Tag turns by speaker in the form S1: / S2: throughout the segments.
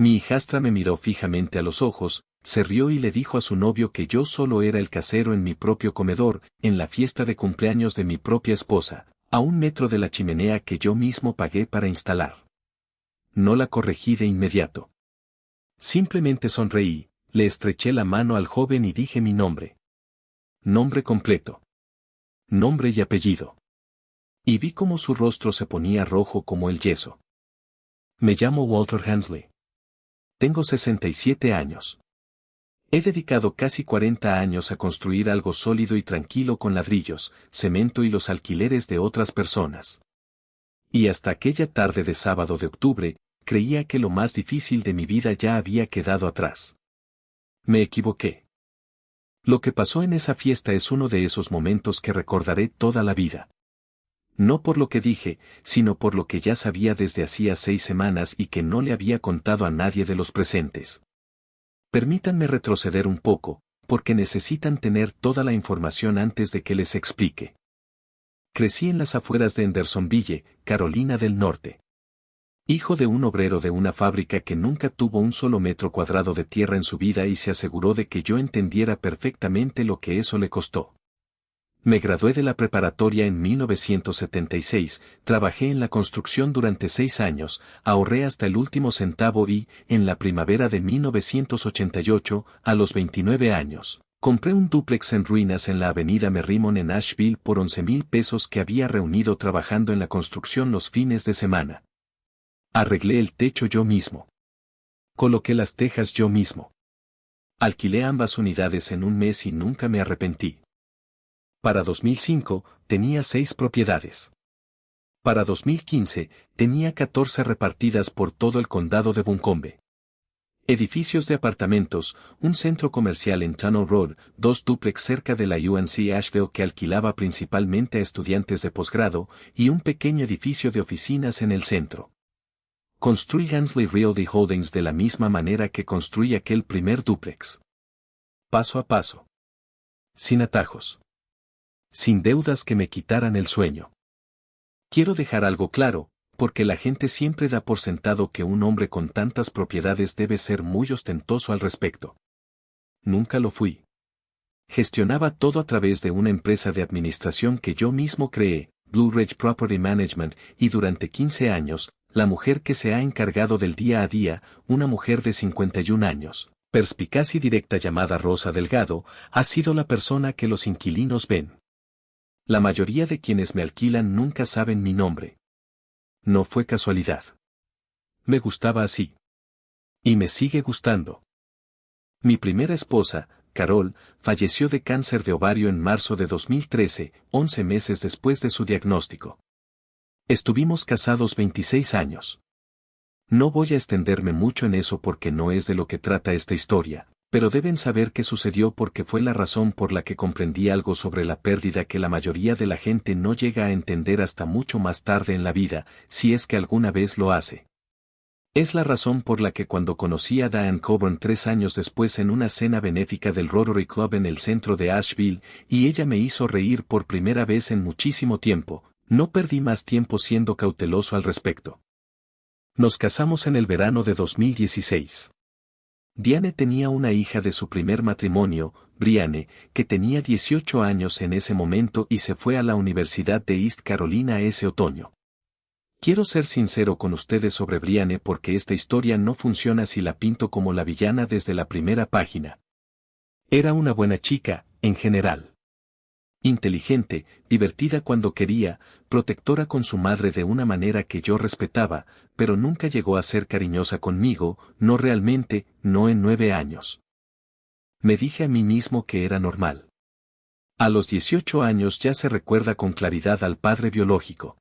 S1: Mi hijastra me miró fijamente a los ojos, se rió y le dijo a su novio que yo solo era el casero en mi propio comedor, en la fiesta de cumpleaños de mi propia esposa, a 1 metro de la chimenea que yo mismo pagué para instalar. No la corregí de inmediato. Simplemente sonreí, le estreché la mano al joven y dije mi nombre. Nombre completo. Nombre y apellido. Y vi cómo su rostro se ponía rojo como el yeso. Me llamo Walter Hensley. Tengo 67 años. He dedicado casi 40 años a construir algo sólido y tranquilo con ladrillos, cemento y los alquileres de otras personas. Y hasta aquella tarde de sábado de octubre, creía que lo más difícil de mi vida ya había quedado atrás. Me equivoqué. Lo que pasó en esa fiesta es uno de esos momentos que recordaré toda la vida. No por lo que dije, sino por lo que ya sabía desde hacía 6 semanas y que no le había contado a nadie de los presentes. Permítanme retroceder un poco, porque necesitan tener toda la información antes de que les explique. Crecí en las afueras de Hendersonville, Carolina del Norte. Hijo de un obrero de una fábrica que nunca tuvo un solo metro cuadrado de tierra en su vida y se aseguró de que yo entendiera perfectamente lo que eso le costó. Me gradué de la preparatoria en 1976, trabajé en la construcción durante 6 años, ahorré hasta el último centavo y, en la primavera de 1988, a los 29 años, compré un dúplex en ruinas en la avenida Merrimon en Asheville por 11,000 pesos que había reunido trabajando en la construcción los fines de semana. Arreglé el techo yo mismo. Coloqué las tejas yo mismo. Alquilé ambas unidades en un mes y nunca me arrepentí. Para 2005, tenía 6 propiedades. Para 2015, tenía 14 repartidas por todo el condado de Buncombe. Edificios de apartamentos, un centro comercial en Tunnel Road, 2 dúplex cerca de la UNC Asheville que alquilaba principalmente a estudiantes de posgrado, y un pequeño edificio de oficinas en el centro. Construí Hensley Realty Holdings de la misma manera que construí aquel primer dúplex. Paso a paso. Sin atajos. Sin deudas que me quitaran el sueño. Quiero dejar algo claro, porque la gente siempre da por sentado que un hombre con tantas propiedades debe ser muy ostentoso al respecto. Nunca lo fui. Gestionaba todo a través de una empresa de administración que yo mismo creé, Blue Ridge Property Management, y durante 15 años, la mujer que se ha encargado del día a día, una mujer de 51 años, perspicaz y directa llamada Rosa Delgado, ha sido la persona que los inquilinos ven. La mayoría de quienes me alquilan nunca saben mi nombre. No fue casualidad. Me gustaba así. Y me sigue gustando. Mi primera esposa, Carol, falleció de cáncer de ovario en marzo de 2013, 11 meses después de su diagnóstico. Estuvimos casados 26 años. No voy a extenderme mucho en eso porque no es de lo que trata esta historia. Pero deben saber qué sucedió porque fue la razón por la que comprendí algo sobre la pérdida que la mayoría de la gente no llega a entender hasta mucho más tarde en la vida, si es que alguna vez lo hace. Es la razón por la que cuando conocí a Diane Coburn 3 años después en una cena benéfica del Rotary Club en el centro de Asheville, y ella me hizo reír por primera vez en muchísimo tiempo, no perdí más tiempo siendo cauteloso al respecto. Nos casamos en el verano de 2016. Diane tenía una hija de su primer matrimonio, Brianne, que tenía 18 años en ese momento y se fue a la Universidad de East Carolina ese otoño. Quiero ser sincero con ustedes sobre Brianne porque esta historia no funciona si la pinto como la villana desde la primera página. Era una buena chica, en general. Inteligente, divertida cuando quería, protectora con su madre de una manera que yo respetaba, pero nunca llegó a ser cariñosa conmigo, no realmente, no en 9 años. Me dije a mí mismo que era normal. A los 18 años ya se recuerda con claridad al padre biológico.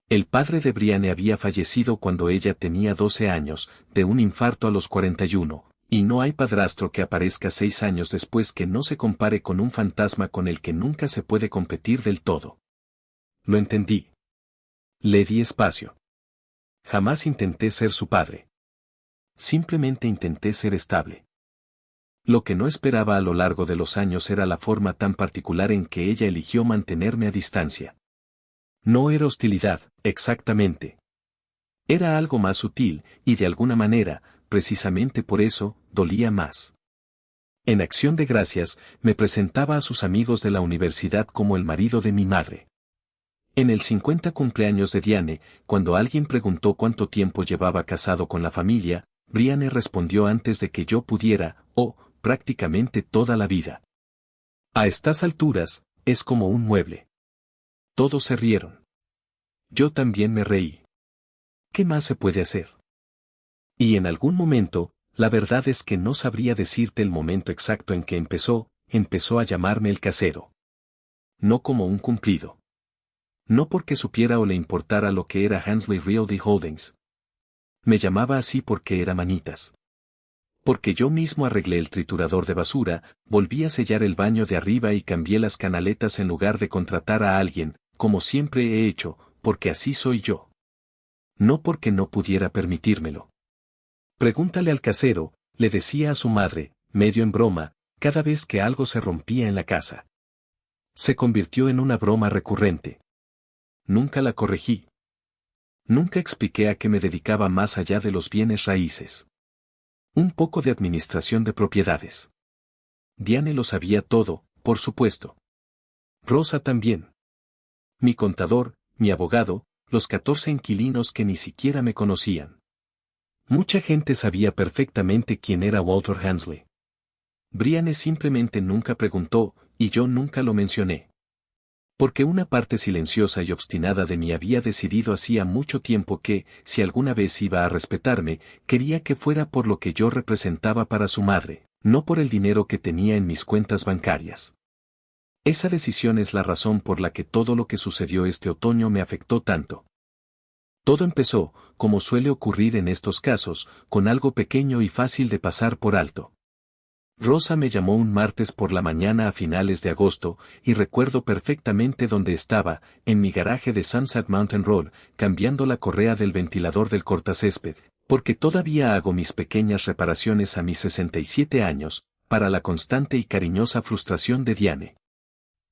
S1: El padre de Brianne había fallecido cuando ella tenía 12 años, de un infarto a los 41. Y no hay padrastro que aparezca 6 años después que no se compare con un fantasma con el que nunca se puede competir del todo. Lo entendí. Le di espacio. Jamás intenté ser su padre. Simplemente intenté ser estable. Lo que no esperaba a lo largo de los años era la forma tan particular en que ella eligió mantenerme a distancia. No era hostilidad, exactamente. Era algo más sutil, y de alguna manera, precisamente por eso, dolía más. En acción de gracias, me presentaba a sus amigos de la universidad como el marido de mi madre. En el 50 cumpleaños de Diane, cuando alguien preguntó cuánto tiempo llevaba casado con la familia, Brianne respondió antes de que yo pudiera, prácticamente toda la vida. A estas alturas, es como un mueble. Todos se rieron. Yo también me reí. ¿Qué más se puede hacer? Y en algún momento, la verdad es que no sabría decirte el momento exacto en que empezó a llamarme el casero. No como un cumplido. No porque supiera o le importara lo que era Hansley Realty Holdings. Me llamaba así porque era manitas. Porque yo mismo arreglé el triturador de basura, volví a sellar el baño de arriba y cambié las canaletas en lugar de contratar a alguien, como siempre he hecho, porque así soy yo. No porque no pudiera permitírmelo. Pregúntale al casero, le decía a su madre, medio en broma, cada vez que algo se rompía en la casa. Se convirtió en una broma recurrente. Nunca la corregí. Nunca expliqué a qué me dedicaba más allá de los bienes raíces. Un poco de administración de propiedades. Diane lo sabía todo, por supuesto. Rosa también. Mi contador, mi abogado, los 14 inquilinos que ni siquiera me conocían. Mucha gente sabía perfectamente quién era Walter Hansley. Brianne simplemente nunca preguntó, y yo nunca lo mencioné. Porque una parte silenciosa y obstinada de mí había decidido hacía mucho tiempo que, si alguna vez iba a respetarme, quería que fuera por lo que yo representaba para su madre, no por el dinero que tenía en mis cuentas bancarias. Esa decisión es la razón por la que todo lo que sucedió este otoño me afectó tanto. Todo empezó, como suele ocurrir en estos casos, con algo pequeño y fácil de pasar por alto. Rosa me llamó un martes por la mañana a finales de agosto, y recuerdo perfectamente dónde estaba, en mi garaje de Sunset Mountain Road, cambiando la correa del ventilador del cortacésped, porque todavía hago mis pequeñas reparaciones a mis 67 años, para la constante y cariñosa frustración de Diane.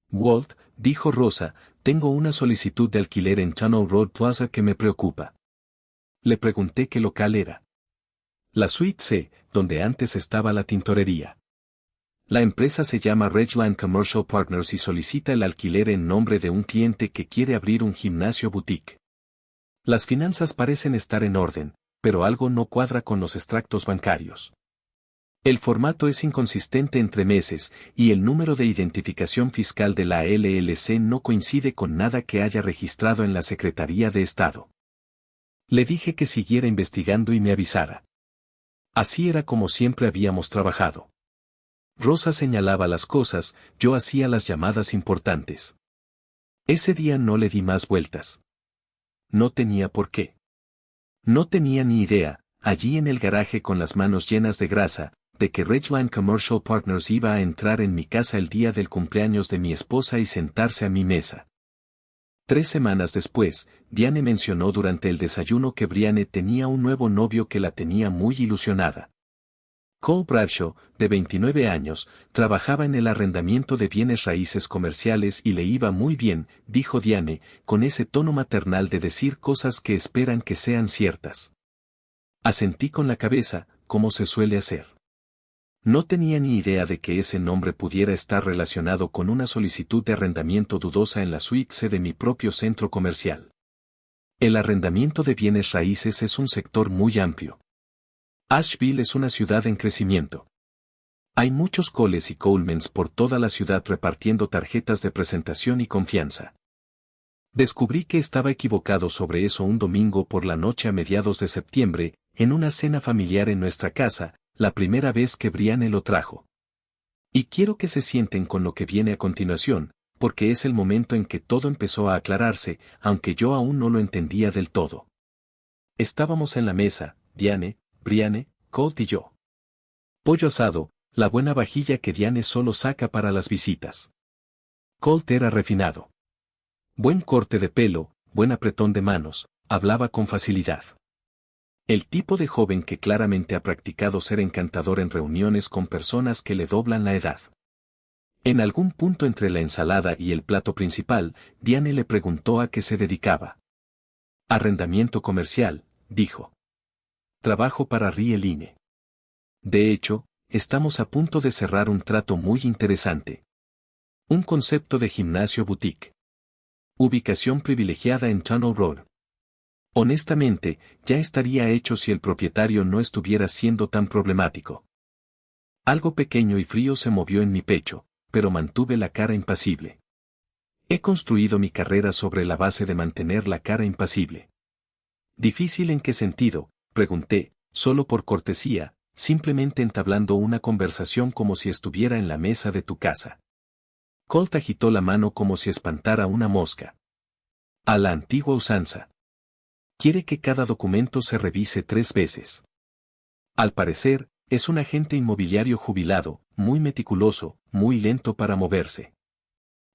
S1: Walt, dijo Rosa, tengo una solicitud de alquiler en Tunnel Road Plaza que me preocupa. Le pregunté qué local era. La suite C, donde antes estaba la tintorería. La empresa se llama Ridgeland Commercial Partners y solicita el alquiler en nombre de un cliente que quiere abrir un gimnasio boutique. Las finanzas parecen estar en orden, pero algo no cuadra con los extractos bancarios. El formato es inconsistente entre meses, y el número de identificación fiscal de la LLC no coincide con nada que haya registrado en la Secretaría de Estado. Le dije que siguiera investigando y me avisara. Así era como siempre habíamos trabajado. Rosa señalaba las cosas, yo hacía las llamadas importantes. Ese día no le di más vueltas. No tenía por qué. No tenía ni idea, allí en el garaje con las manos llenas de grasa, de que Ridgeland Commercial Partners iba a entrar en mi casa el día del cumpleaños de mi esposa y sentarse a mi mesa. 3 semanas después, Diane mencionó durante el desayuno que Brianne tenía un nuevo novio que la tenía muy ilusionada. Cole Bradshaw, de 29 años, trabajaba en el arrendamiento de bienes raíces comerciales y le iba muy bien, dijo Diane, con ese tono maternal de decir cosas que esperan que sean ciertas. Asentí con la cabeza, como se suele hacer. No tenía ni idea de que ese nombre pudiera estar relacionado con una solicitud de arrendamiento dudosa en la suite C de mi propio centro comercial. El arrendamiento de bienes raíces es un sector muy amplio. Asheville es una ciudad en crecimiento. Hay muchos Coles y Colemans por toda la ciudad repartiendo tarjetas de presentación y confianza. Descubrí que estaba equivocado sobre eso un domingo por la noche a mediados de septiembre, en una cena familiar en nuestra casa, la primera vez que Brianne lo trajo. Y quiero que se sienten con lo que viene a continuación, porque es el momento en que todo empezó a aclararse, aunque yo aún no lo entendía del todo. Estábamos en la mesa, Diane, Brianne, Colt y yo. Pollo asado, la buena vajilla que Diane solo saca para las visitas. Colt era refinado. Buen corte de pelo, buen apretón de manos, hablaba con facilidad. El tipo de joven que claramente ha practicado ser encantador en reuniones con personas que le doblan la edad. En algún punto entre la ensalada y el plato principal, Diane le preguntó a qué se dedicaba. Arrendamiento comercial, dijo. Trabajo para Rie-Line. De hecho, estamos a punto de cerrar un trato muy interesante. Un concepto de gimnasio boutique. Ubicación privilegiada en Tunnel Road. Honestamente, ya estaría hecho si el propietario no estuviera siendo tan problemático. Algo pequeño y frío se movió en mi pecho, pero mantuve la cara impasible. He construido mi carrera sobre la base de mantener la cara impasible. ¿Difícil en qué sentido?, pregunté, solo por cortesía, simplemente entablando una conversación como si estuviera en la mesa de tu casa. Colt agitó la mano como si espantara una mosca. A la antigua usanza. Quiere que cada documento se revise 3 veces. Al parecer, es un agente inmobiliario jubilado, muy meticuloso, muy lento para moverse.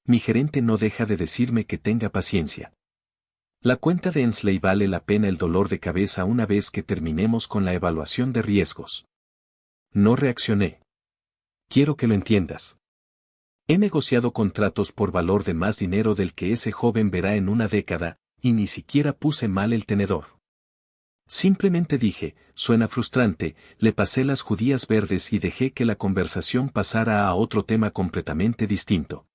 S1: Mi gerente no deja de decirme que tenga paciencia. La cuenta de Ensley vale la pena el dolor de cabeza una vez que terminemos con la evaluación de riesgos. No reaccioné. Quiero que lo entiendas. He negociado contratos por valor de más dinero del que ese joven verá en una década, y ni siquiera puse mal el tenedor. Simplemente dije, suena frustrante, le pasé las judías verdes y dejé que la conversación pasara a otro tema completamente distinto.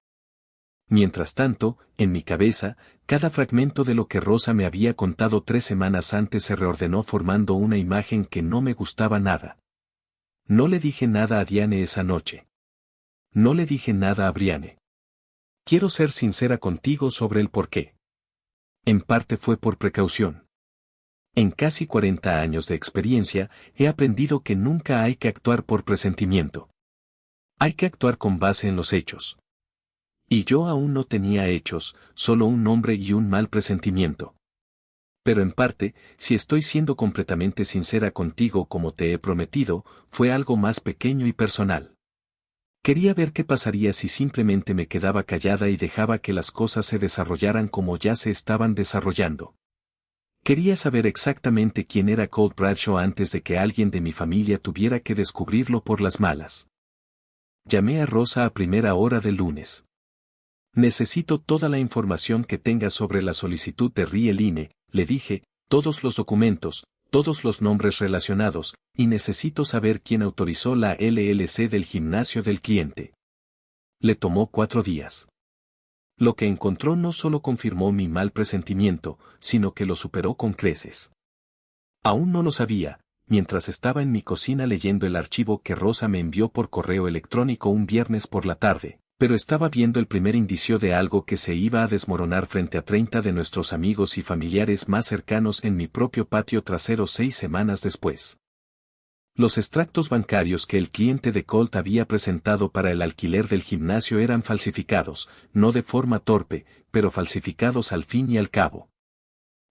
S1: Mientras tanto, en mi cabeza, cada fragmento de lo que Rosa me había contado 3 semanas antes se reordenó formando una imagen que no me gustaba nada. No le dije nada a Diane esa noche. No le dije nada a Brianne. Quiero ser sincera contigo sobre el porqué. En parte fue por precaución. En casi 40 años de experiencia, he aprendido que nunca hay que actuar por presentimiento. Hay que actuar con base en los hechos. Y yo aún no tenía hechos, solo un nombre y un mal presentimiento. Pero en parte, si estoy siendo completamente sincera contigo como te he prometido, fue algo más pequeño y personal. Quería ver qué pasaría si simplemente me quedaba callada y dejaba que las cosas se desarrollaran como ya se estaban desarrollando. Quería saber exactamente quién era Colt Bradshaw antes de que alguien de mi familia tuviera que descubrirlo por las malas. Llamé a Rosa a primera hora del lunes. Necesito toda la información que tengas sobre la solicitud de Rie-Line, le dije, todos los documentos, todos los nombres relacionados, y necesito saber quién autorizó la LLC del gimnasio del cliente. Le tomó 4 días. Lo que encontró no solo confirmó mi mal presentimiento, sino que lo superó con creces. Aún no lo sabía, mientras estaba en mi cocina leyendo el archivo que Rosa me envió por correo electrónico un viernes por la tarde, pero estaba viendo el primer indicio de algo que se iba a desmoronar frente a 30 de nuestros amigos y familiares más cercanos en mi propio patio trasero 6 semanas después. Los extractos bancarios que el cliente de Colt había presentado para el alquiler del gimnasio eran falsificados, no de forma torpe, pero falsificados al fin y al cabo.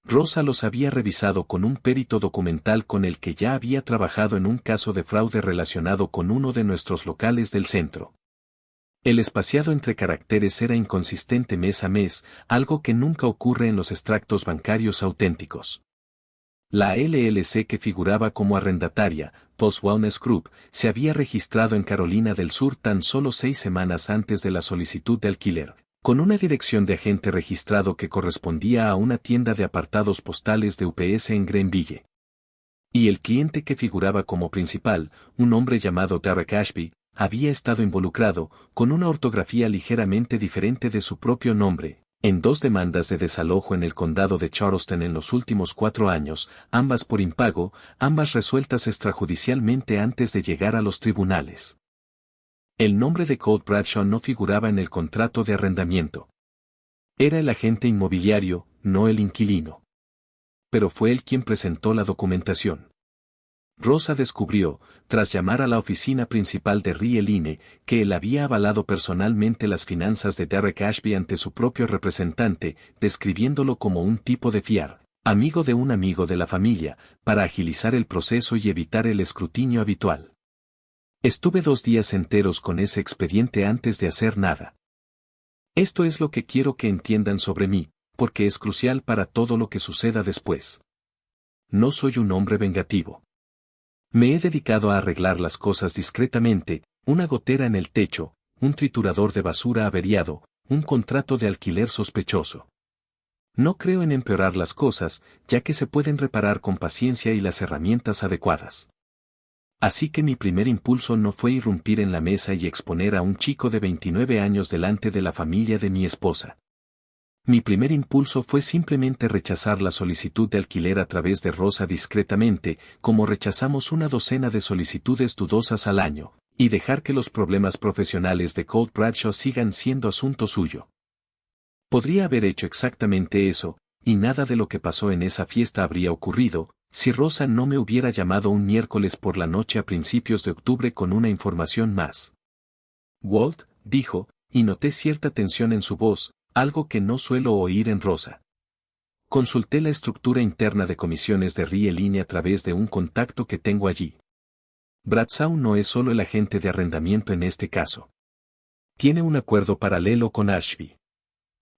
S1: Rosa los había revisado con un perito documental con el que ya había trabajado en un caso de fraude relacionado con uno de nuestros locales del centro. El espaciado entre caracteres era inconsistente mes a mes, algo que nunca ocurre en los extractos bancarios auténticos. La LLC que figuraba como arrendataria, Post Wellness Group, se había registrado en Carolina del Sur tan solo 6 semanas antes de la solicitud de alquiler, con una dirección de agente registrado que correspondía a una tienda de apartados postales de UPS en Greenville. Y el cliente que figuraba como principal, un hombre llamado Derek Ashby, había estado involucrado, con una ortografía ligeramente diferente de su propio nombre, en 2 demandas de desalojo en el condado de Charleston en los últimos 4 años, ambas por impago, ambas resueltas extrajudicialmente antes de llegar a los tribunales. El nombre de Colt Bradshaw no figuraba en el contrato de arrendamiento. Era el agente inmobiliario, no el inquilino. Pero fue él quien presentó la documentación. Rosa descubrió, tras llamar a la oficina principal de Rie-Line, que él había avalado personalmente las finanzas de Derek Ashby ante su propio representante, describiéndolo como un tipo de fiar, amigo de un amigo de la familia, para agilizar el proceso y evitar el escrutinio habitual. Estuve 2 días enteros con ese expediente antes de hacer nada. Esto es lo que quiero que entiendan sobre mí, porque es crucial para todo lo que suceda después. No soy un hombre vengativo. Me he dedicado a arreglar las cosas discretamente, una gotera en el techo, un triturador de basura averiado, un contrato de alquiler sospechoso. No creo en empeorar las cosas, ya que se pueden reparar con paciencia y las herramientas adecuadas. Así que mi primer impulso no fue irrumpir en la mesa y exponer a un chico de 29 años delante de la familia de mi esposa. Mi primer impulso fue simplemente rechazar la solicitud de alquiler a través de Rosa discretamente, como rechazamos una docena de solicitudes dudosas al año, y dejar que los problemas profesionales de Colt Bradshaw sigan siendo asunto suyo. Podría haber hecho exactamente eso, y nada de lo que pasó en esa fiesta habría ocurrido, si Rosa no me hubiera llamado un miércoles por la noche a principios de octubre con una información más. Walt, dijo, y noté cierta tensión en su voz, algo que no suelo oír en Rosa. Consulté la estructura interna de comisiones de RIE a través de un contacto que tengo allí. Bradshaw no es solo el agente de arrendamiento en este caso. Tiene un acuerdo paralelo con Ashby.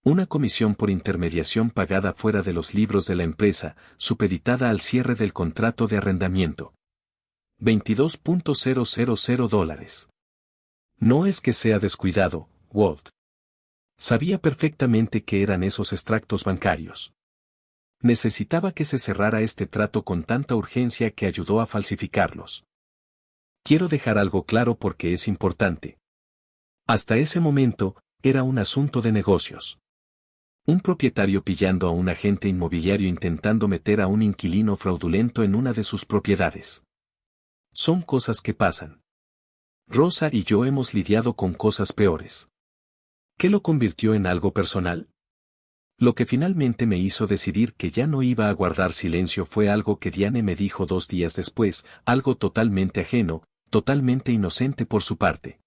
S1: Una comisión por intermediación pagada fuera de los libros de la empresa, supeditada al cierre del contrato de arrendamiento. $22.000. No es que sea descuidado, Walt. Sabía perfectamente qué eran esos extractos bancarios. Necesitaba que se cerrara este trato con tanta urgencia que ayudó a falsificarlos. Quiero dejar algo claro porque es importante. Hasta ese momento, era un asunto de negocios. Un propietario pillando a un agente inmobiliario intentando meter a un inquilino fraudulento en una de sus propiedades. Son cosas que pasan. Rosa y yo hemos lidiado con cosas peores. ¿Qué lo convirtió en algo personal? Lo que finalmente me hizo decidir que ya no iba a guardar silencio fue algo que Diane me dijo 2 días después, algo totalmente ajeno, totalmente inocente por su parte.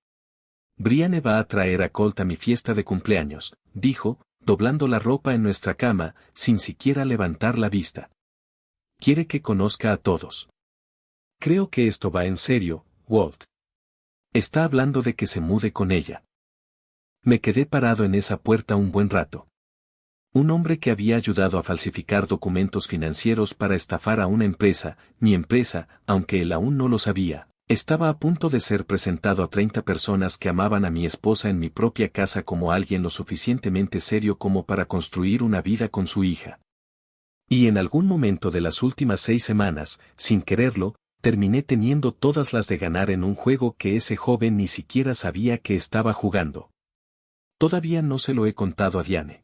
S1: Brianne va a traer a Colt a mi fiesta de cumpleaños, dijo, doblando la ropa en nuestra cama, sin siquiera levantar la vista. Quiere que conozca a todos. Creo que esto va en serio, Walt. Está hablando de que se mude con ella. Me quedé parado en esa puerta un buen rato. Un hombre que había ayudado a falsificar documentos financieros para estafar a una empresa, mi empresa, aunque él aún no lo sabía, estaba a punto de ser presentado a 30 personas que amaban a mi esposa en mi propia casa como alguien lo suficientemente serio como para construir una vida con su hija. Y en algún momento de las últimas 6 semanas, sin quererlo, terminé teniendo todas las de ganar en un juego que ese joven ni siquiera sabía que estaba jugando. Todavía no se lo he contado a Diane.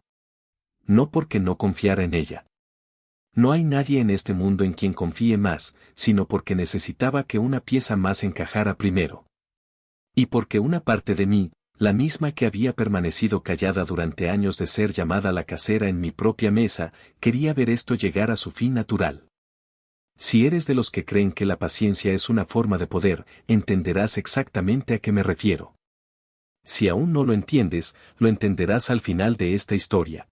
S1: No porque no confiara en ella. No hay nadie en este mundo en quien confíe más, sino porque necesitaba que una pieza más encajara primero. Y porque una parte de mí, la misma que había permanecido callada durante años de ser llamada la casera en mi propia mesa, quería ver esto llegar a su fin natural. Si eres de los que creen que la paciencia es una forma de poder, entenderás exactamente a qué me refiero. Si aún no lo entiendes, lo entenderás al final de esta historia.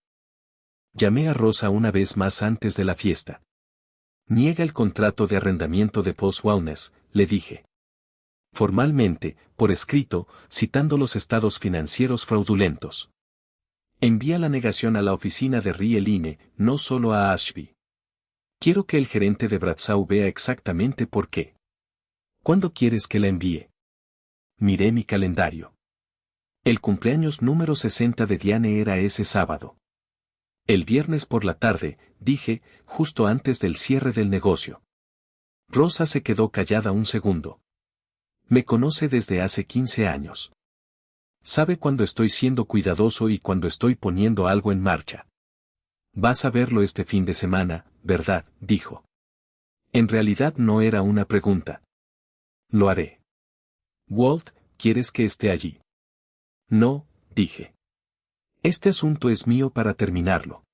S1: Llamé a Rosa una vez más antes de la fiesta. Niega el contrato de arrendamiento de Post Wellness, le dije. Formalmente, por escrito, citando los estados financieros fraudulentos. Envía la negación a la oficina de RIE, no solo a Ashby. Quiero que el gerente de Bradshaw vea exactamente por qué. ¿Cuándo quieres que la envíe? Miré mi calendario. El cumpleaños número 60 de Diane era ese sábado. El viernes por la tarde, dije, justo antes del cierre del negocio. Rosa se quedó callada un segundo. Me conoce desde hace 15 años. Sabe cuando estoy siendo cuidadoso y cuando estoy poniendo algo en marcha. Vas a verlo este fin de semana, ¿verdad?, dijo. En realidad no era una pregunta. Lo haré. Walt, ¿quieres que esté allí? No, dije. Este asunto es mío para terminarlo.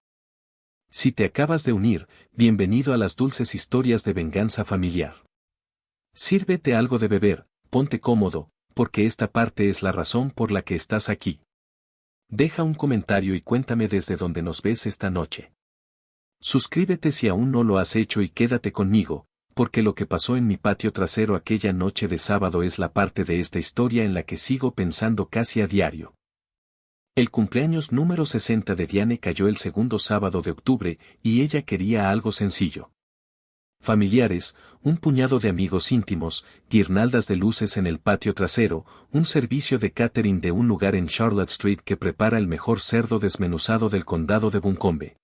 S1: Si te acabas de unir, bienvenido a las dulces historias de venganza familiar. Sírvete algo de beber, ponte cómodo, porque esta parte es la razón por la que estás aquí. Deja un comentario y cuéntame desde dónde nos ves esta noche. Suscríbete si aún no lo has hecho y quédate conmigo, porque lo que pasó en mi patio trasero aquella noche de sábado es la parte de esta historia en la que sigo pensando casi a diario. El cumpleaños número 60 de Diane cayó el segundo sábado de octubre y ella quería algo sencillo. Familiares, un puñado de amigos íntimos, guirnaldas de luces en el patio trasero, un servicio de catering de un lugar en Charlotte Street que prepara el mejor cerdo desmenuzado del condado de Buncombe.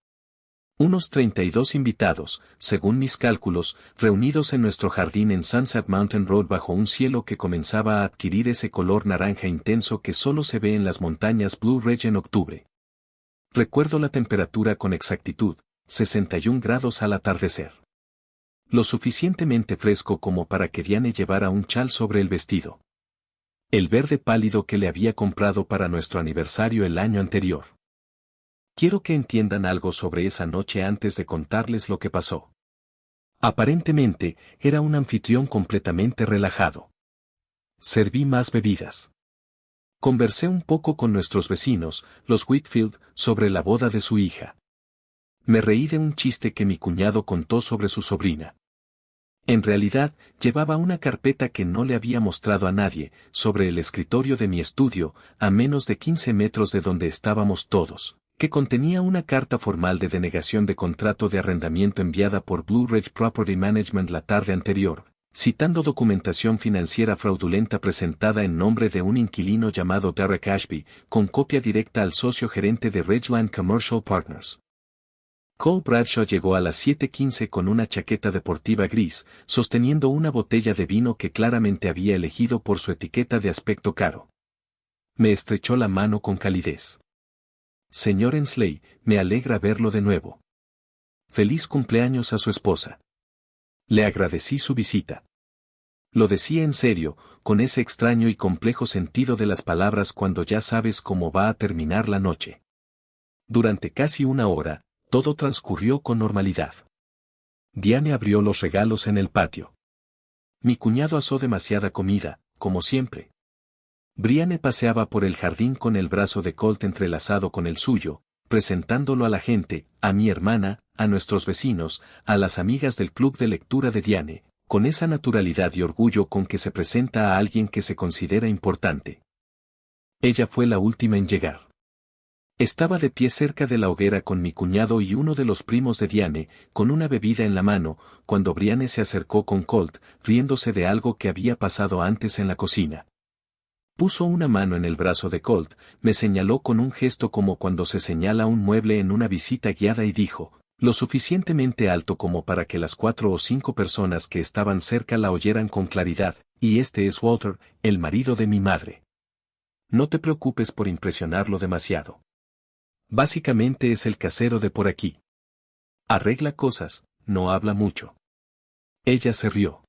S1: Unos 32 invitados, según mis cálculos, reunidos en nuestro jardín en Sunset Mountain Road bajo un cielo que comenzaba a adquirir ese color naranja intenso que solo se ve en las montañas Blue Ridge en octubre. Recuerdo la temperatura con exactitud, 61 grados al atardecer. Lo suficientemente fresco como para que Diane llevara un chal sobre el vestido. El verde pálido que le había comprado para nuestro aniversario el año anterior. Quiero que entiendan algo sobre esa noche antes de contarles lo que pasó. Aparentemente, era un anfitrión completamente relajado. Serví más bebidas. Conversé un poco con nuestros vecinos, los Whitfield, sobre la boda de su hija. Me reí de un chiste que mi cuñado contó sobre su sobrina. En realidad, llevaba una carpeta que no le había mostrado a nadie, sobre el escritorio de mi estudio, a menos de 15 metros de donde estábamos todos, que contenía una carta formal de denegación de contrato de arrendamiento enviada por Blue Ridge Property Management la tarde anterior, citando documentación financiera fraudulenta presentada en nombre de un inquilino llamado Derek Ashby, con copia directa al socio gerente de Ridgeland Commercial Partners. Cole Bradshaw llegó a las 7:15 con una chaqueta deportiva gris, sosteniendo una botella de vino que claramente había elegido por su etiqueta de aspecto caro. Me estrechó la mano con calidez. Señor Ensley, me alegra verlo de nuevo. Feliz cumpleaños a su esposa. Le agradecí su visita. Lo decía en serio, con ese extraño y complejo sentido de las palabras cuando ya sabes cómo va a terminar la noche. Durante casi una hora, todo transcurrió con normalidad. Diane abrió los regalos en el patio. Mi cuñado asó demasiada comida, como siempre. Brianne paseaba por el jardín con el brazo de Colt entrelazado con el suyo, presentándolo a la gente, a mi hermana, a nuestros vecinos, a las amigas del club de lectura de Diane, con esa naturalidad y orgullo con que se presenta a alguien que se considera importante. Ella fue la última en llegar. Estaba de pie cerca de la hoguera con mi cuñado y uno de los primos de Diane, con una bebida en la mano, cuando Brianne se acercó con Colt, riéndose de algo que había pasado antes en la cocina. Puso una mano en el brazo de Colt, me señaló con un gesto como cuando se señala un mueble en una visita guiada y dijo, lo suficientemente alto como para que las 4 o 5 personas que estaban cerca la oyeran con claridad, y este es Walter, el marido de mi madre. No te preocupes por impresionarlo demasiado. Básicamente es el casero de por aquí. Arregla cosas, no habla mucho. Ella se rió.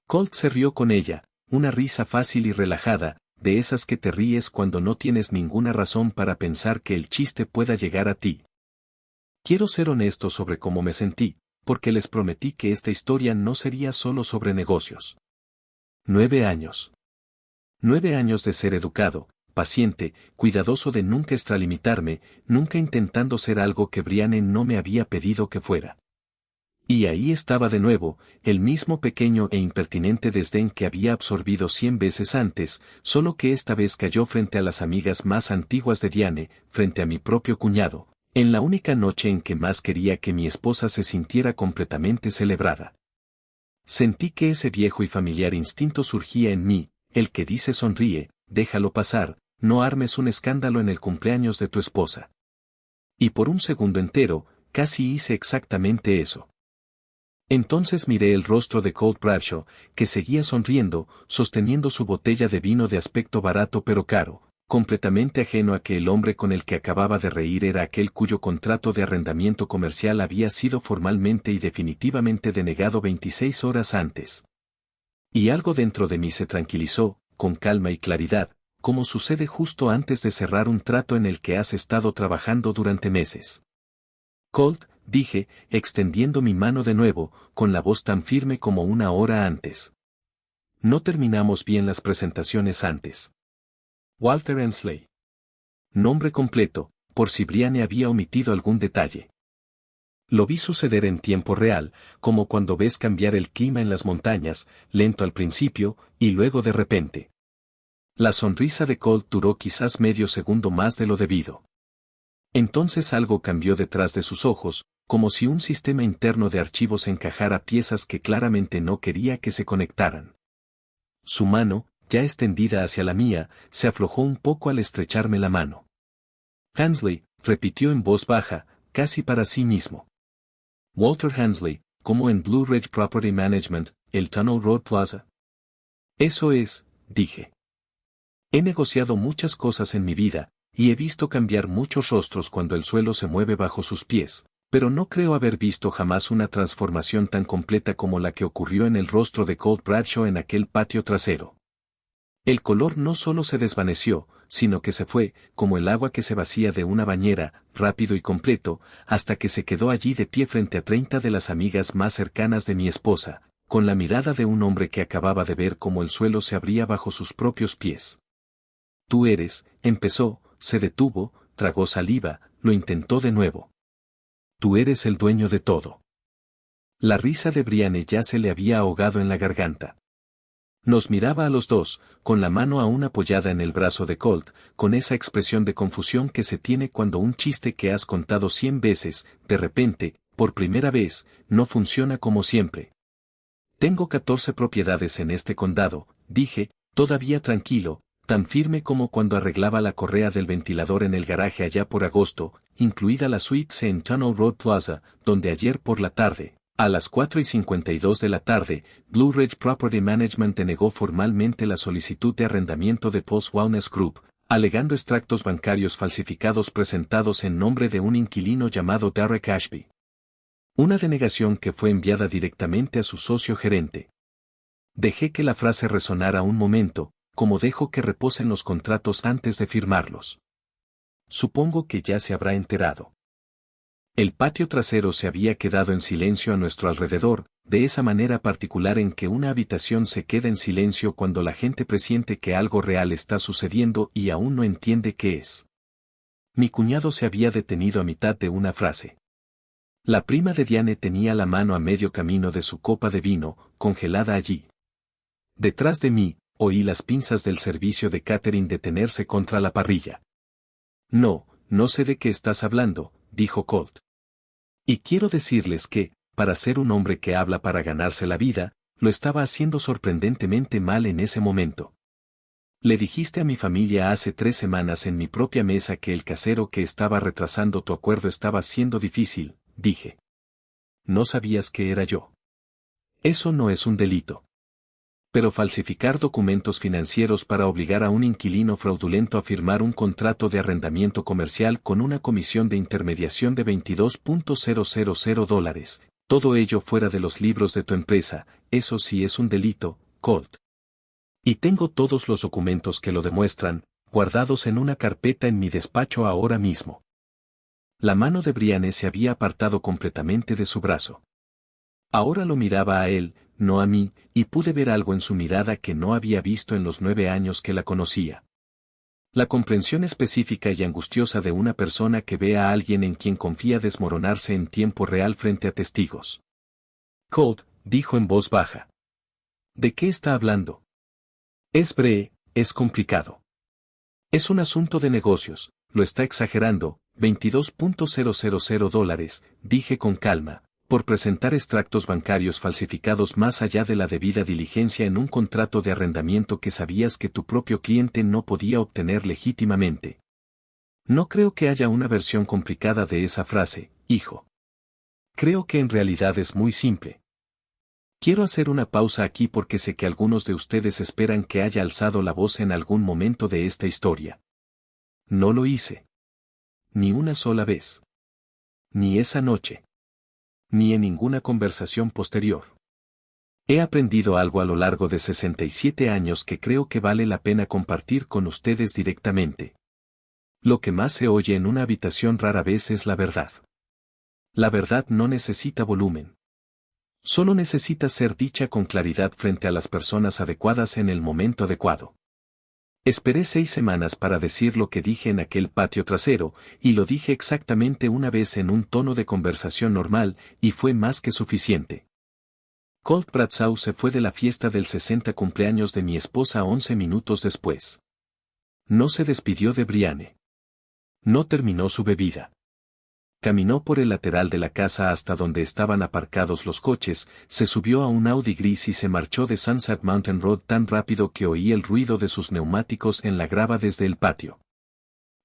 S1: Colt se rió con ella, una risa fácil y relajada, de esas que te ríes cuando no tienes ninguna razón para pensar que el chiste pueda llegar a ti. Quiero ser honesto sobre cómo me sentí, porque les prometí que esta historia no sería solo sobre negocios. 9 años. 9 años de ser educado, paciente, cuidadoso de nunca extralimitarme, nunca intentando ser algo que Brianne no me había pedido que fuera. Y ahí estaba de nuevo, el mismo pequeño e impertinente desdén que había absorbido 100 veces antes, solo que esta vez cayó frente a las amigas más antiguas de Diane, frente a mi propio cuñado, en la única noche en que más quería que mi esposa se sintiera completamente celebrada. Sentí que ese viejo y familiar instinto surgía en mí, el que dice sonríe, déjalo pasar, no armes un escándalo en el cumpleaños de tu esposa. Y por un segundo entero, casi hice exactamente eso. Entonces miré el rostro de Colt Bradshaw, que seguía sonriendo, sosteniendo su botella de vino de aspecto barato pero caro, completamente ajeno a que el hombre con el que acababa de reír era aquel cuyo contrato de arrendamiento comercial había sido formalmente y definitivamente denegado 26 horas antes. Y algo dentro de mí se tranquilizó, con calma y claridad, como sucede justo antes de cerrar un trato en el que has estado trabajando durante meses. Colt, dije, extendiendo mi mano de nuevo, con la voz tan firme como una hora antes. No terminamos bien las presentaciones antes. Walter Ensley. Nombre completo, por si Brianne había omitido algún detalle. Lo vi suceder en tiempo real, como cuando ves cambiar el clima en las montañas, lento al principio, y luego de repente. La sonrisa de Colt duró quizás medio segundo más de lo debido. Entonces algo cambió detrás de sus ojos, como si un sistema interno de archivos encajara piezas que claramente no quería que se conectaran. Su mano, ya extendida hacia la mía, se aflojó un poco al estrecharme la mano. Hensley, repitió en voz baja, casi para sí mismo. Walter Hansley, como en Blue Ridge Property Management, el Tunnel Road Plaza. Eso es, dije. He negociado muchas cosas en mi vida, y he visto cambiar muchos rostros cuando el suelo se mueve bajo sus pies, pero no creo haber visto jamás una transformación tan completa como la que ocurrió en el rostro de Colt Bradshaw en aquel patio trasero. El color no solo se desvaneció, sino que se fue, como el agua que se vacía de una bañera, rápido y completo, hasta que se quedó allí de pie frente a 30 de las amigas más cercanas de mi esposa, con la mirada de un hombre que acababa de ver cómo el suelo se abría bajo sus propios pies. Tú eres, empezó, se detuvo, tragó saliva, lo intentó de nuevo. Tú eres el dueño de todo. La risa de Brianne ya se le había ahogado en la garganta. Nos miraba a los dos, con la mano aún apoyada en el brazo de Colt, con esa expresión de confusión que se tiene cuando un chiste que has contado 100 veces, de repente, por primera vez, no funciona como siempre. Tengo 14 propiedades en este condado, dije, todavía tranquilo, tan firme como cuando arreglaba la correa del ventilador en el garaje allá por agosto, incluida la suite C en Tunnel Road Plaza, donde ayer por la tarde, a las 4:52 de la tarde, Blue Ridge Property Management denegó formalmente la solicitud de arrendamiento de Post Wellness Group, alegando extractos bancarios falsificados presentados en nombre de un inquilino llamado Derek Ashby. Una denegación que fue enviada directamente a su socio gerente. Dejé que la frase resonara un momento, como dejo que reposen los contratos antes de firmarlos. Supongo que ya se habrá enterado. El patio trasero se había quedado en silencio a nuestro alrededor, de esa manera particular en que una habitación se queda en silencio cuando la gente presiente que algo real está sucediendo y aún no entiende qué es. Mi cuñado se había detenido a mitad de una frase. La prima de Diane tenía la mano a medio camino de su copa de vino, congelada allí. Detrás de mí, oí las pinzas del servicio de catering detenerse contra la parrilla. No sé de qué estás hablando, dijo Colt. Y quiero decirles que, para ser un hombre que habla para ganarse la vida, lo estaba haciendo sorprendentemente mal en ese momento. Le dijiste a mi familia hace 3 semanas en mi propia mesa que el casero que estaba retrasando tu acuerdo estaba siendo difícil, dije. No sabías que era yo. Eso no es un delito. Pero falsificar documentos financieros para obligar a un inquilino fraudulento a firmar un contrato de arrendamiento comercial con una comisión de intermediación de $22,000, todo ello fuera de los libros de tu empresa, eso sí es un delito, Colt. Y tengo todos los documentos que lo demuestran, guardados en una carpeta en mi despacho ahora mismo. La mano de Brianne se había apartado completamente de su brazo. Ahora lo miraba a él, no a mí, y pude ver algo en su mirada que no había visto en los 9 años que la conocía. La comprensión específica y angustiosa de una persona que ve a alguien en quien confía desmoronarse en tiempo real frente a testigos. Colt, dijo en voz baja. ¿De qué está hablando? Es breve, es complicado. Es un asunto de negocios, lo está exagerando, $22,000, dije con calma, por presentar extractos bancarios falsificados más allá de la debida diligencia en un contrato de arrendamiento que sabías que tu propio cliente no podía obtener legítimamente. No creo que haya una versión complicada de esa frase, hijo. Creo que en realidad es muy simple. Quiero hacer una pausa aquí porque sé que algunos de ustedes esperan que haya alzado la voz en algún momento de esta historia. No lo hice. Ni una sola vez. Ni esa noche. Ni en ninguna conversación posterior. He aprendido algo a lo largo de 67 años que creo que vale la pena compartir con ustedes directamente. Lo que más se oye en una habitación rara vez es la verdad. La verdad no necesita volumen. Solo necesita ser dicha con claridad frente a las personas adecuadas en el momento adecuado. Esperé 6 semanas para decir lo que dije en aquel patio trasero, y lo dije exactamente una vez en un tono de conversación normal, y fue más que suficiente. Colt Bradshaw se fue de la fiesta del 60 cumpleaños de mi esposa 11 minutos después. No se despidió de Brianne. No terminó su bebida. Caminó por el lateral de la casa hasta donde estaban aparcados los coches, se subió a un Audi gris y se marchó de Sunset Mountain Road tan rápido que oí el ruido de sus neumáticos en la grava desde el patio.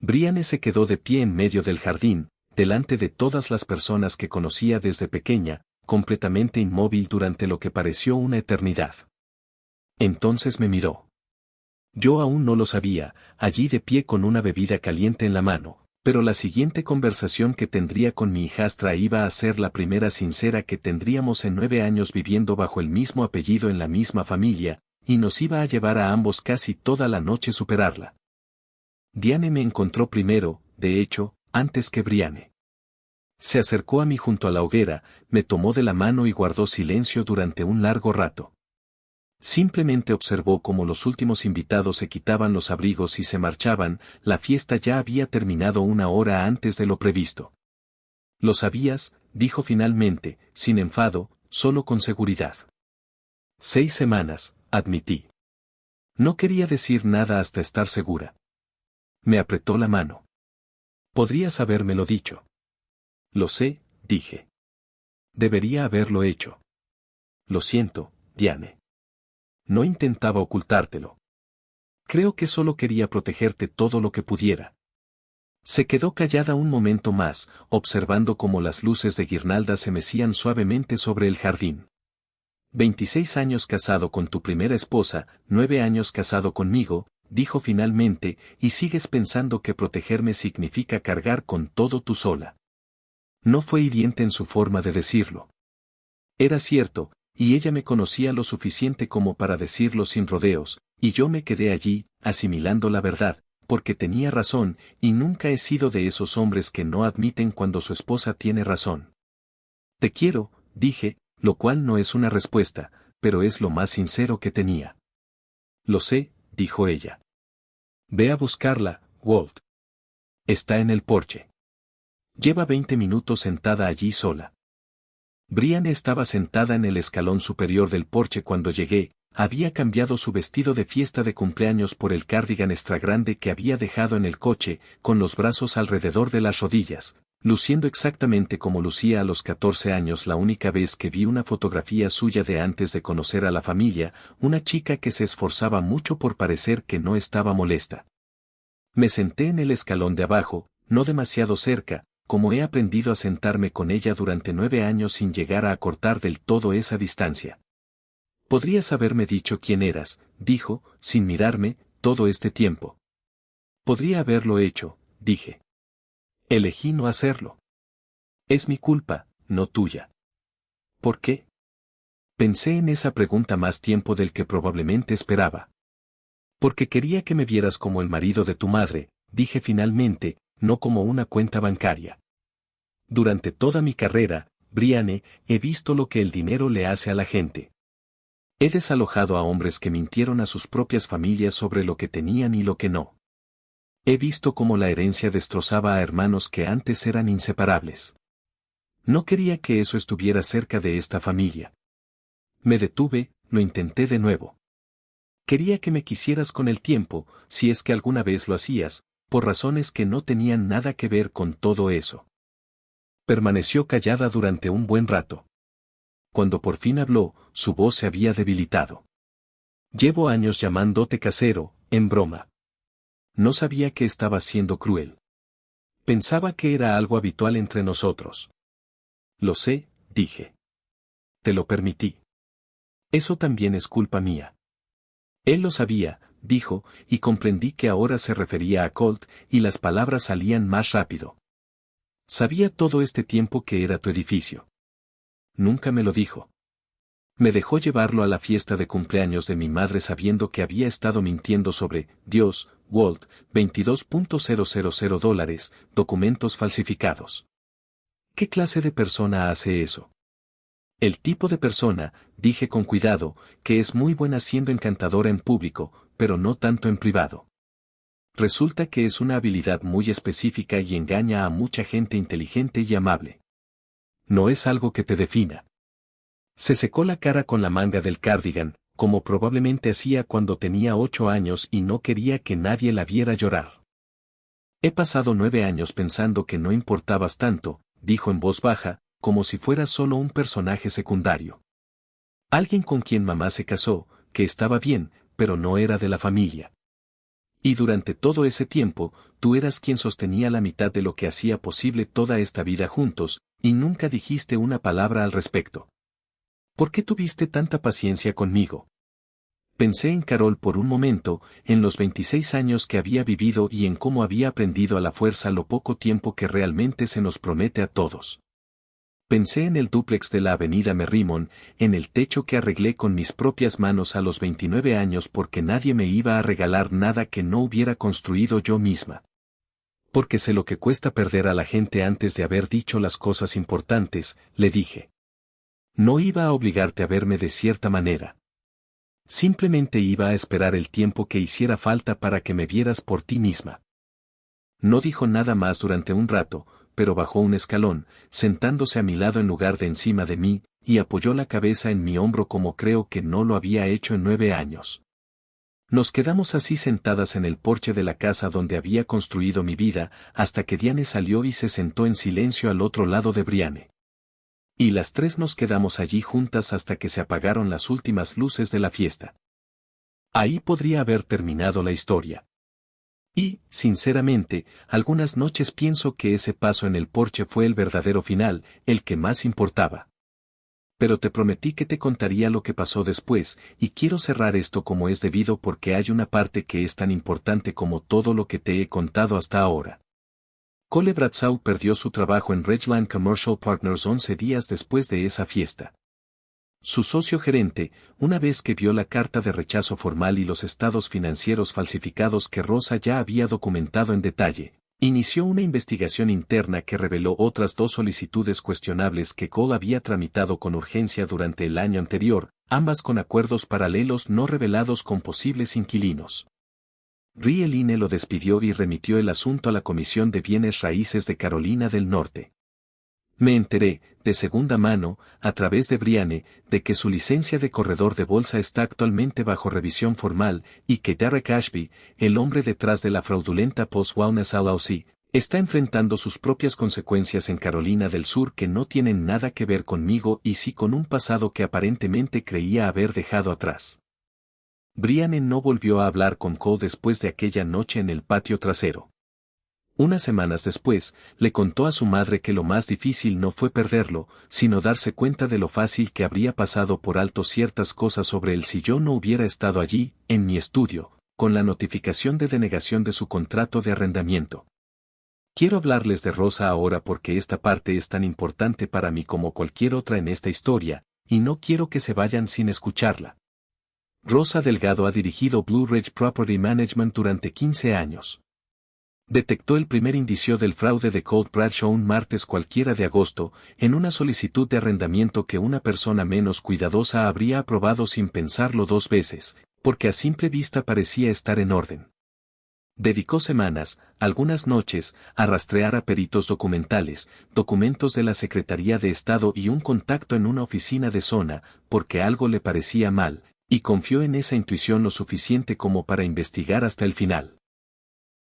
S1: Brianne se quedó de pie en medio del jardín, delante de todas las personas que conocía desde pequeña, completamente inmóvil durante lo que pareció una eternidad. Entonces me miró. Yo aún no lo sabía, allí de pie con una bebida caliente en la mano, pero la siguiente conversación que tendría con mi hijastra iba a ser la primera sincera que tendríamos en 9 años viviendo bajo el mismo apellido en la misma familia, y nos iba a llevar a ambos casi toda la noche superarla. Diane me encontró primero, de hecho, antes que Brianne. Se acercó a mí junto a la hoguera, me tomó de la mano y guardó silencio durante un largo rato. Simplemente observó cómo los últimos invitados se quitaban los abrigos y se marchaban, la fiesta ya había terminado 1 hora antes de lo previsto. «¿Lo sabías?», dijo finalmente, sin enfado, solo con seguridad. 6 semanas, admití. No quería decir nada hasta estar segura. Me apretó la mano. «Podrías habérmelo dicho». «Lo sé», dije. «Debería haberlo hecho». «Lo siento, Diane». No intentaba ocultártelo. Creo que solo quería protegerte todo lo que pudiera. Se quedó callada un momento más, observando cómo las luces de guirnalda se mecían suavemente sobre el jardín. 26 años casado con tu primera esposa, 9 años casado conmigo, dijo finalmente, y sigues pensando que protegerme significa cargar con todo tú sola. No fue hiriente en su forma de decirlo. Era cierto, y ella me conocía lo suficiente como para decirlo sin rodeos, y yo me quedé allí, asimilando la verdad, porque tenía razón, y nunca he sido de esos hombres que no admiten cuando su esposa tiene razón. Te quiero, dije, lo cual no es una respuesta, pero es lo más sincero que tenía. Lo sé, dijo ella. Ve a buscarla, Walt. Está en el porche. Lleva 20 minutos sentada allí sola. Brianne estaba sentada en el escalón superior del porche cuando llegué, había cambiado su vestido de fiesta de cumpleaños por el cardigan extra grande que había dejado en el coche, con los brazos alrededor de las rodillas, luciendo exactamente como lucía a los 14 años la única vez que vi una fotografía suya de antes de conocer a la familia, una chica que se esforzaba mucho por parecer que no estaba molesta. Me senté en el escalón de abajo, no demasiado cerca, como he aprendido a sentarme con ella durante 9 años sin llegar a acortar del todo esa distancia. Podrías haberme dicho quién eras, dijo, sin mirarme, todo este tiempo. Podría haberlo hecho, dije. Elegí no hacerlo. Es mi culpa, no tuya. ¿Por qué? Pensé en esa pregunta más tiempo del que probablemente esperaba. Porque quería que me vieras como el marido de tu madre, dije finalmente, no como una cuenta bancaria. Durante toda mi carrera, Brianne, he visto lo que el dinero le hace a la gente. He desalojado a hombres que mintieron a sus propias familias sobre lo que tenían y lo que no. He visto cómo la herencia destrozaba a hermanos que antes eran inseparables. No quería que eso estuviera cerca de esta familia. Me detuve, lo intenté de nuevo. Quería que me quisieras con el tiempo, si es que alguna vez lo hacías, por razones que no tenían nada que ver con todo eso. Permaneció callada durante un buen rato. Cuando por fin habló, su voz se había debilitado. Llevo años llamándote casero, en broma. No sabía que estaba siendo cruel. Pensaba que era algo habitual entre nosotros. Lo sé, dije. Te lo permití. Eso también es culpa mía. Él lo sabía, dijo, y comprendí que ahora se refería a Colt, y las palabras salían más rápido. Sabía todo este tiempo que era tu edificio. Nunca me lo dijo. Me dejó llevarlo a la fiesta de cumpleaños de mi madre sabiendo que había estado mintiendo sobre Dios, Walt, $22,000, documentos falsificados. ¿Qué clase de persona hace eso? El tipo de persona, dije con cuidado, que es muy buena siendo encantadora en público, pero no tanto en privado. Resulta que es una habilidad muy específica y engaña a mucha gente inteligente y amable. No es algo que te defina. Se secó la cara con la manga del cardigan, como probablemente hacía cuando tenía 8 años y no quería que nadie la viera llorar. He pasado 9 años pensando que no importabas tanto, dijo en voz baja, como si fueras solo un personaje secundario. Alguien con quien mamá se casó, que estaba bien, pero no era de la familia. Y durante todo ese tiempo, tú eras quien sostenía la mitad de lo que hacía posible toda esta vida juntos, y nunca dijiste una palabra al respecto. ¿Por qué tuviste tanta paciencia conmigo? Pensé en Carol por un momento, en los 26 años que había vivido y en cómo había aprendido a la fuerza lo poco tiempo que realmente se nos promete a todos. Pensé en el dúplex de la avenida Merrimon, en el techo que arreglé con mis propias manos a los 29 años porque nadie me iba a regalar nada que no hubiera construido yo misma. Porque sé lo que cuesta perder a la gente antes de haber dicho las cosas importantes, le dije. No iba a obligarte a verme de cierta manera. Simplemente iba a esperar el tiempo que hiciera falta para que me vieras por ti misma. No dijo nada más durante un rato, pero bajó un escalón, sentándose a mi lado en lugar de encima de mí, y apoyó la cabeza en mi hombro como creo que no lo había hecho en 9 años. Nos quedamos así sentadas en el porche de la casa donde había construido mi vida, hasta que Diane salió y se sentó en silencio al otro lado de Brianne. Y las tres nos quedamos allí juntas hasta que se apagaron las últimas luces de la fiesta. Ahí podría haber terminado la historia. Y, sinceramente, algunas noches pienso que ese paso en el porche fue el verdadero final, el que más importaba. Pero te prometí que te contaría lo que pasó después, y quiero cerrar esto como es debido porque hay una parte que es tan importante como todo lo que te he contado hasta ahora. Cole Bradshaw perdió su trabajo en Ridgeland Commercial Partners 11 días después de esa fiesta. Su socio gerente, una vez que vio la carta de rechazo formal y los estados financieros falsificados que Rosa ya había documentado en detalle, inició una investigación interna que reveló otras 2 solicitudes cuestionables que Cole había tramitado con urgencia durante el año anterior, ambas con acuerdos paralelos no revelados con posibles inquilinos. Rieline lo despidió y remitió el asunto a la Comisión de Bienes Raíces de Carolina del Norte. Me enteré, de segunda mano, a través de Brianne, de que su licencia de corredor de bolsa está actualmente bajo revisión formal y que Derek Ashby, el hombre detrás de la fraudulenta Post Wellness LLC, está enfrentando sus propias consecuencias en Carolina del Sur que no tienen nada que ver conmigo y sí con un pasado que aparentemente creía haber dejado atrás. Brianne no volvió a hablar con Cole después de aquella noche en el patio trasero. Unas semanas después, le contó a su madre que lo más difícil no fue perderlo, sino darse cuenta de lo fácil que habría pasado por alto ciertas cosas sobre él si yo no hubiera estado allí, en mi estudio, con la notificación de denegación de su contrato de arrendamiento. Quiero hablarles de Rosa ahora porque esta parte es tan importante para mí como cualquier otra en esta historia, y no quiero que se vayan sin escucharla. Rosa Delgado ha dirigido Blue Ridge Property Management durante 15 años. Detectó el primer indicio del fraude de Cole Bradshaw un martes cualquiera de agosto, en una solicitud de arrendamiento que una persona menos cuidadosa habría aprobado sin pensarlo 2 veces, porque a simple vista parecía estar en orden. Dedicó semanas, algunas noches, a rastrear a peritos documentales, documentos de la Secretaría de Estado y un contacto en una oficina de zona, porque algo le parecía mal, y confió en esa intuición lo suficiente como para investigar hasta el final.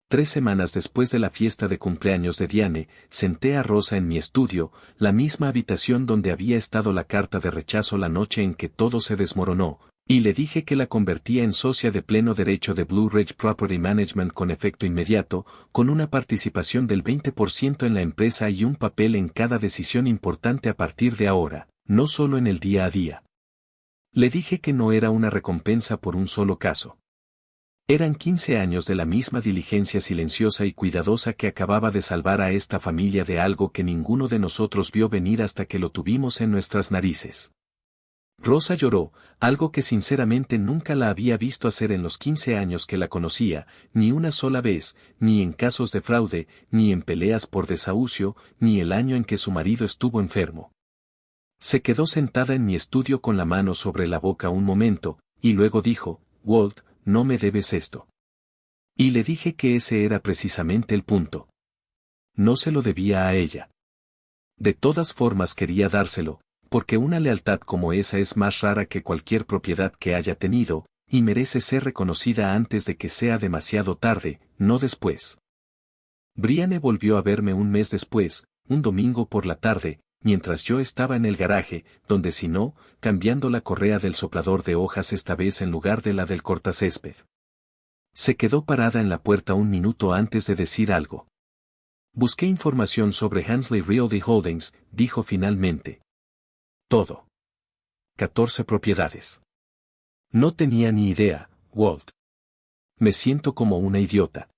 S1: 3 semanas después de la fiesta de cumpleaños de Diane, senté a Rosa en mi estudio, la misma habitación donde había estado la carta de rechazo la noche en que todo se desmoronó, y le dije que la convertía en socia de pleno derecho de Blue Ridge Property Management con efecto inmediato, con una participación del 20% en la empresa y un papel en cada decisión importante a partir de ahora, no solo en el día a día. Le dije que no era una recompensa por un solo caso. Eran 15 años de la misma diligencia silenciosa y cuidadosa que acababa de salvar a esta familia de algo que ninguno de nosotros vio venir hasta que lo tuvimos en nuestras narices. Rosa lloró, algo que sinceramente nunca la había visto hacer en los 15 años que la conocía, ni una sola vez, ni en casos de fraude, ni en peleas por desahucio, ni el año en que su marido estuvo enfermo. Se quedó sentada en mi estudio con la mano sobre la boca un momento, y luego dijo, Walt, no me debes esto. Y le dije que ese era precisamente el punto. No se lo debía a ella. De todas formas quería dárselo, porque una lealtad como esa es más rara que cualquier propiedad que haya tenido, y merece ser reconocida antes de que sea demasiado tarde, no después. Brianne volvió a verme un mes después, un domingo por la tarde, mientras yo estaba en el garaje, donde si no, cambiando la correa del soplador de hojas esta vez en lugar de la del cortacésped. Se quedó parada en la puerta un minuto antes de decir algo. Busqué información sobre Hansley Realty Holdings, dijo finalmente. Todo. 14 propiedades. No tenía ni idea, Walt. Me siento como una idiota.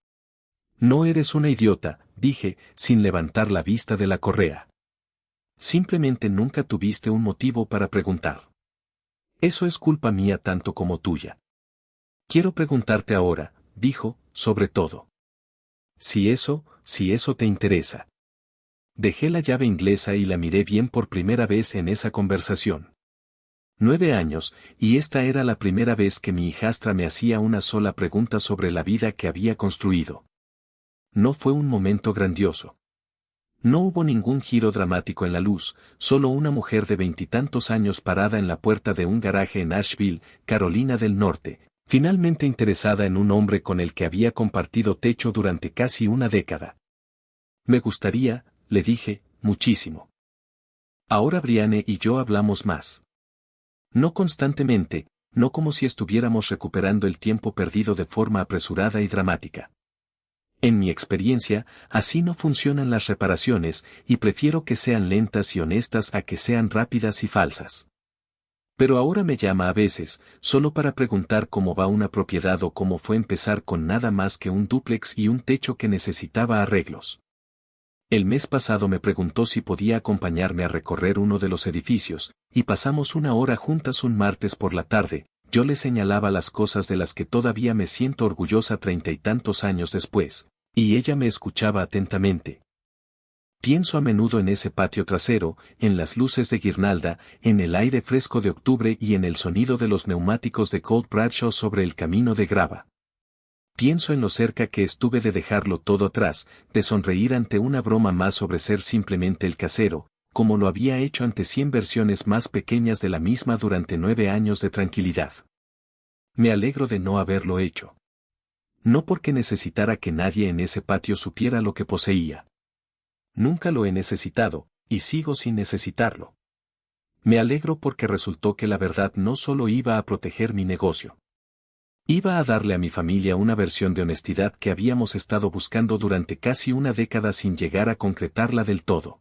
S1: No eres una idiota, dije, sin levantar la vista de la correa. Simplemente nunca tuviste un motivo para preguntar. Eso es culpa mía tanto como tuya. Quiero preguntarte ahora, dijo, sobre todo. Si eso te interesa. Dejé la llave inglesa y la miré bien por primera vez en esa conversación. 9 años, y esta era la primera vez que mi hijastra me hacía una sola pregunta sobre la vida que había construido. No fue un momento grandioso. No hubo ningún giro dramático en la luz, solo una mujer de 20 años parada en la puerta de un garaje en Asheville, Carolina del Norte, finalmente interesada en un hombre con el que había compartido techo durante casi una década. Me gustaría, le dije, muchísimo. Ahora Brianne y yo hablamos más. No constantemente, no como si estuviéramos recuperando el tiempo perdido de forma apresurada y dramática. En mi experiencia, así no funcionan las reparaciones, y prefiero que sean lentas y honestas a que sean rápidas y falsas. Pero ahora me llama a veces, solo para preguntar cómo va una propiedad o cómo fue empezar con nada más que un dúplex y un techo que necesitaba arreglos. El mes pasado me preguntó si podía acompañarme a recorrer uno de los edificios, y pasamos una hora juntas un martes por la tarde. Yo le señalaba las cosas de las que todavía me siento orgullosa 30 y tantos años después, y ella me escuchaba atentamente. Pienso a menudo en ese patio trasero, en las luces de guirnalda, en el aire fresco de octubre y en el sonido de los neumáticos de Colt Bradshaw sobre el camino de grava. Pienso en lo cerca que estuve de dejarlo todo atrás, de sonreír ante una broma más sobre ser simplemente el casero, como lo había hecho ante 100 versiones más pequeñas de la misma durante 9 años de tranquilidad. Me alegro de no haberlo hecho. No porque necesitara que nadie en ese patio supiera lo que poseía. Nunca lo he necesitado, y sigo sin necesitarlo. Me alegro porque resultó que la verdad no solo iba a proteger mi negocio. Iba a darle a mi familia una versión de honestidad que habíamos estado buscando durante casi una década sin llegar a concretarla del todo.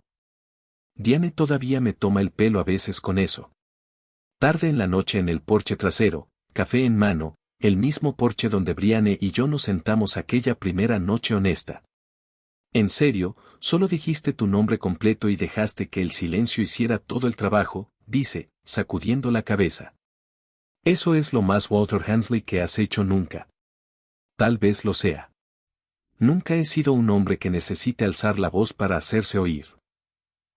S1: Diane todavía me toma el pelo a veces con eso. Tarde en la noche en el porche trasero, café en mano, el mismo porche donde Brianne y yo nos sentamos aquella primera noche honesta. En serio, solo dijiste tu nombre completo y dejaste que el silencio hiciera todo el trabajo, dice, sacudiendo la cabeza. Eso es lo más Walter Hansley que has hecho nunca. Tal vez lo sea. Nunca he sido un hombre que necesite alzar la voz para hacerse oír.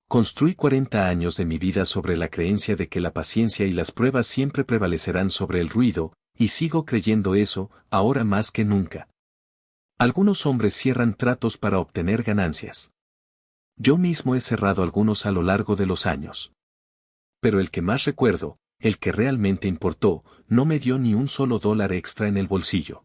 S1: Construí 40 años de mi vida sobre la creencia de que la paciencia y las pruebas siempre prevalecerán sobre el ruido, y sigo creyendo eso, ahora más que nunca. Algunos hombres cierran tratos para obtener ganancias. Yo mismo he cerrado algunos a lo largo de los años. Pero el que más recuerdo, el que realmente importó, no me dio ni un solo dólar extra en el bolsillo.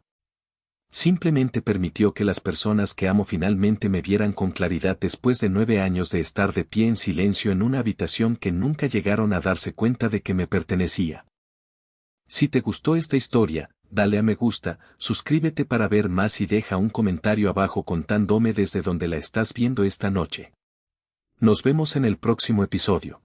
S1: Simplemente permitió que las personas que amo finalmente me vieran con claridad después de 9 años de estar de pie en silencio en una habitación que nunca llegaron a darse cuenta de que me pertenecía. Si te gustó esta historia, dale a me gusta, suscríbete para ver más y deja un comentario abajo contándome desde donde la estás viendo esta noche. Nos vemos en el próximo episodio.